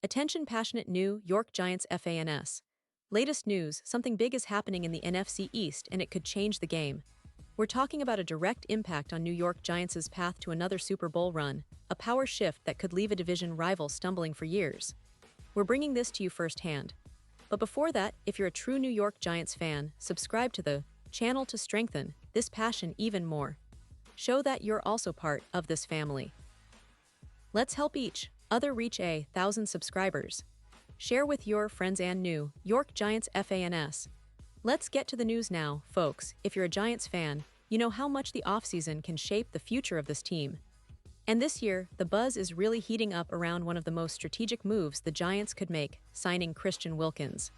Attention passionate New York Giants fans. Latest news, something big is happening in the NFC East and it could change the game. We're talking about a direct impact on New York Giants' path to another Super Bowl run, a power shift that could leave a division rival stumbling for years. We're bringing this to you firsthand. But before that, if you're a true New York Giants fan, subscribe to the channel to strengthen this passion even more. Show that you're also part of this family. Let's help each other reach 1,000 subscribers. Share with your friends and New York Giants fans. Let's get to the news now, folks. If you're a Giants fan, you know how much the offseason can shape the future of this team. And this year, the buzz is really heating up around one of the most strategic moves the Giants could make, signing Christian Wilkins.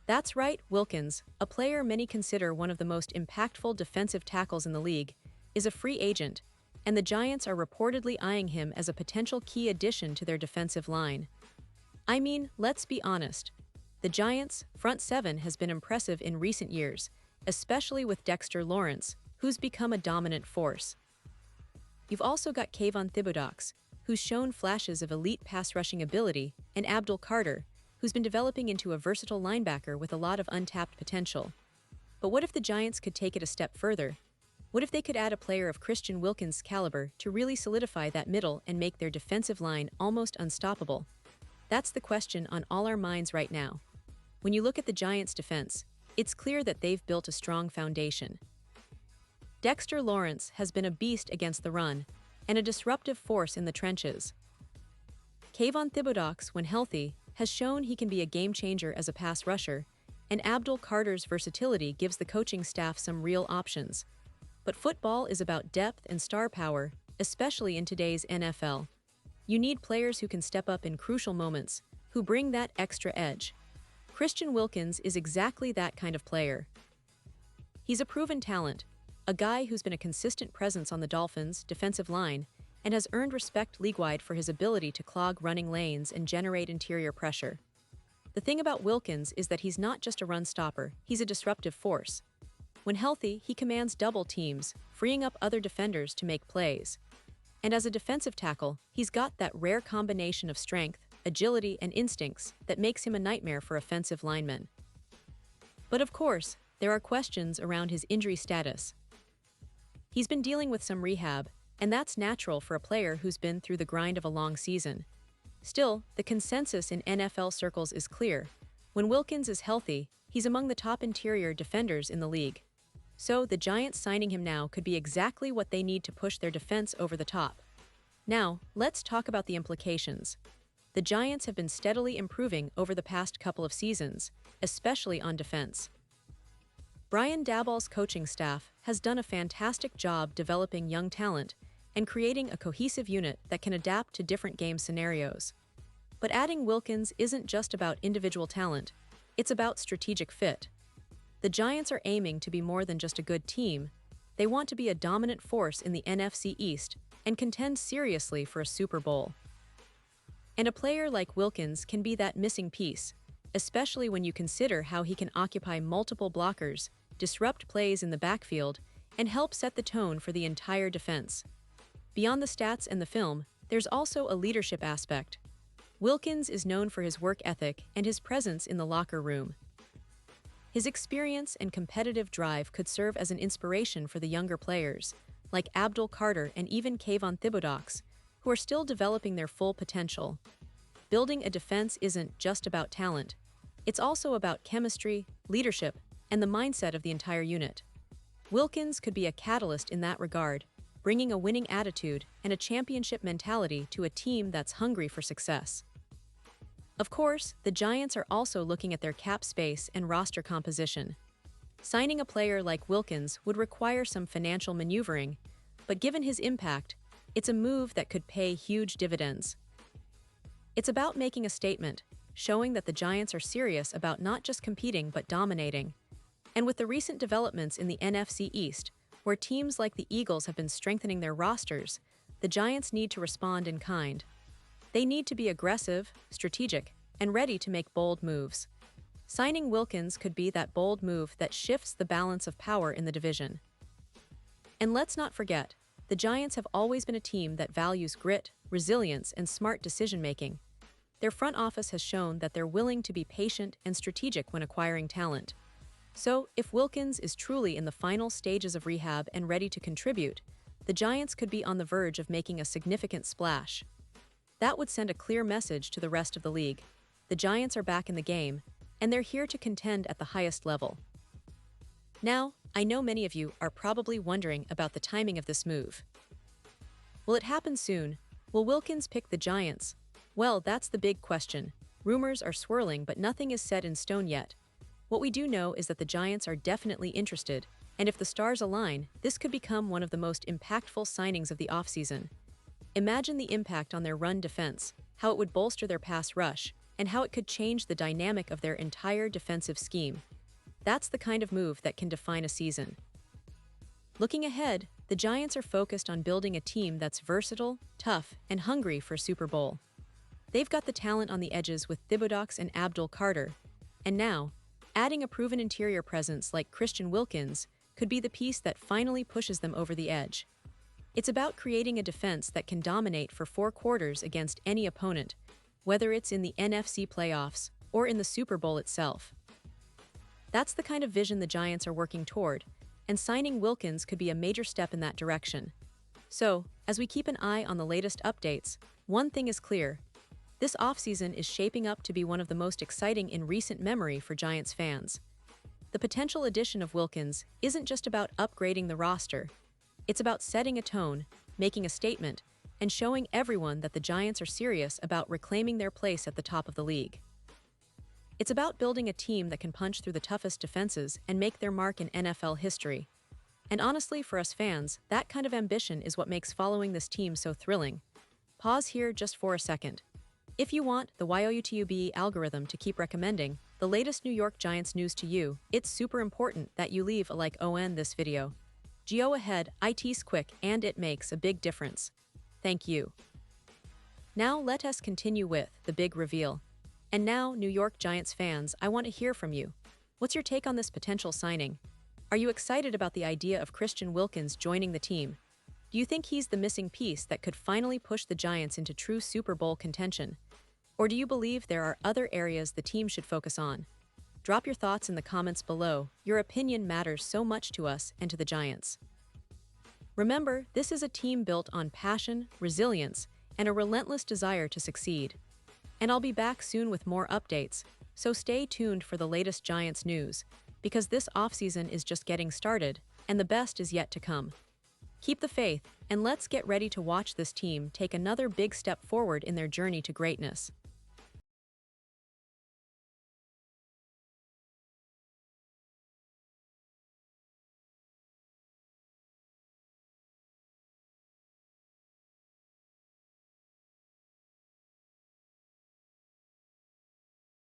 That's right, Wilkins, a player many consider one of the most impactful defensive tackles in the league, is a free agent, and the Giants are reportedly eyeing him as a potential key addition to their defensive line. I mean, let's be honest. The Giants' front seven has been impressive in recent years, especially with Dexter Lawrence, who's become a dominant force. You've also got Kayvon Thibodeaux, who's shown flashes of elite pass-rushing ability, and Abdul Carter, who's been developing into a versatile linebacker with a lot of untapped potential. But what if the Giants could take it a step further? What if they could add a player of Christian Wilkins' caliber to really solidify that middle and make their defensive line almost unstoppable? That's the question on all our minds right now. When you look at the Giants' defense, it's clear that they've built a strong foundation. Dexter Lawrence has been a beast against the run and a disruptive force in the trenches. Kayvon Thibodeaux, when healthy, has shown he can be a game-changer as a pass rusher, and Abdul Carter's versatility gives the coaching staff some real options. But football is about depth and star power, especially in today's NFL. You need players who can step up in crucial moments, who bring that extra edge. Christian Wilkins is exactly that kind of player. He's a proven talent, a guy who's been a consistent presence on the Dolphins' defensive line and has earned respect league-wide for his ability to clog running lanes and generate interior pressure. The thing about Wilkins is that he's not just a run stopper, he's a disruptive force. When healthy, he commands double teams, freeing up other defenders to make plays. And as a defensive tackle, he's got that rare combination of strength, agility, and instincts that makes him a nightmare for offensive linemen. But of course, there are questions around his injury status. He's been dealing with some rehab, and that's natural for a player who's been through the grind of a long season. Still, the consensus in NFL circles is clear. When Wilkins is healthy, he's among the top interior defenders in the league. So, the Giants signing him now could be exactly what they need to push their defense over the top. Now, let's talk about the implications. The Giants have been steadily improving over the past couple of seasons, especially on defense. Brian Daboll's coaching staff has done a fantastic job developing young talent and creating a cohesive unit that can adapt to different game scenarios. But adding Wilkins isn't just about individual talent, it's about strategic fit. The Giants are aiming to be more than just a good team. They want to be a dominant force in the NFC East and contend seriously for a Super Bowl. And a player like Wilkins can be that missing piece, especially when you consider how he can occupy multiple blockers, disrupt plays in the backfield, and help set the tone for the entire defense. Beyond the stats and the film, there's also a leadership aspect. Wilkins is known for his work ethic and his presence in the locker room. His experience and competitive drive could serve as an inspiration for the younger players, like Abdul Carter and even Kayvon Thibodeaux, who are still developing their full potential. Building a defense isn't just about talent. It's also about chemistry, leadership, and the mindset of the entire unit. Wilkins could be a catalyst in that regard, bringing a winning attitude and a championship mentality to a team that's hungry for success. Of course, the Giants are also looking at their cap space and roster composition. Signing a player like Wilkins would require some financial maneuvering, but given his impact, it's a move that could pay huge dividends. It's about making a statement, showing that the Giants are serious about not just competing but dominating. And with the recent developments in the NFC East, where teams like the Eagles have been strengthening their rosters, the Giants need to respond in kind. They need to be aggressive, strategic, and ready to make bold moves. Signing Wilkins could be that bold move that shifts the balance of power in the division. And let's not forget, the Giants have always been a team that values grit, resilience, and smart decision-making. their front office has shown that they're willing to be patient and strategic when acquiring talent. So, if Wilkins is truly in the final stages of rehab and ready to contribute, the Giants could be on the verge of making a significant splash. That would send a clear message to the rest of the league. The Giants are back in the game, and they're here to contend at the highest level. Now, I know many of you are probably wondering about the timing of this move. Will it happen soon? Will Wilkins pick the Giants? Well, that's the big question. Rumors are swirling, but nothing is set in stone yet. What we do know is that the Giants are definitely interested, and if the stars align, this could become one of the most impactful signings of the offseason. Imagine the impact on their run defense, how it would bolster their pass rush, and how it could change the dynamic of their entire defensive scheme. That's the kind of move that can define a season. Looking ahead, the Giants are focused on building a team that's versatile, tough, and hungry for Super Bowl. They've got the talent on the edges with Thibodeaux and Abdul Carter, and now, adding a proven interior presence like Christian Wilkins could be the piece that finally pushes them over the edge. It's about creating a defense that can dominate for 4 quarters against any opponent, whether it's in the NFC playoffs or in the Super Bowl itself. That's the kind of vision the Giants are working toward, and signing Wilkins could be a major step in that direction. So, as we keep an eye on the latest updates, one thing is clear. This offseason is shaping up to be one of the most exciting in recent memory for Giants fans. The potential addition of Wilkins isn't just about upgrading the roster. It's about setting a tone, making a statement, and showing everyone that the Giants are serious about reclaiming their place at the top of the league. It's about building a team that can punch through the toughest defenses and make their mark in NFL history. And honestly, for us fans, that kind of ambition is what makes following this team so thrilling. Pause here just for a second. If you want the YouTube algorithm to keep recommending the latest New York Giants news to you, it's super important that you leave a like on this video. Go ahead, it's quick and it makes a big difference. Thank you. Now let us continue with the big reveal. And now, New York Giants fans, I want to hear from you. What's your take on this potential signing? Are you excited about the idea of Christian Wilkins joining the team? Do you think he's the missing piece that could finally push the Giants into true Super Bowl contention? Or do you believe there are other areas the team should focus on? Drop your thoughts in the comments below. Your opinion matters so much to us and to the Giants. Remember, this is a team built on passion, resilience, and a relentless desire to succeed. And I'll be back soon with more updates, so stay tuned for the latest Giants news, because this offseason is just getting started, and the best is yet to come. Keep the faith, and let's get ready to watch this team take another big step forward in their journey to greatness.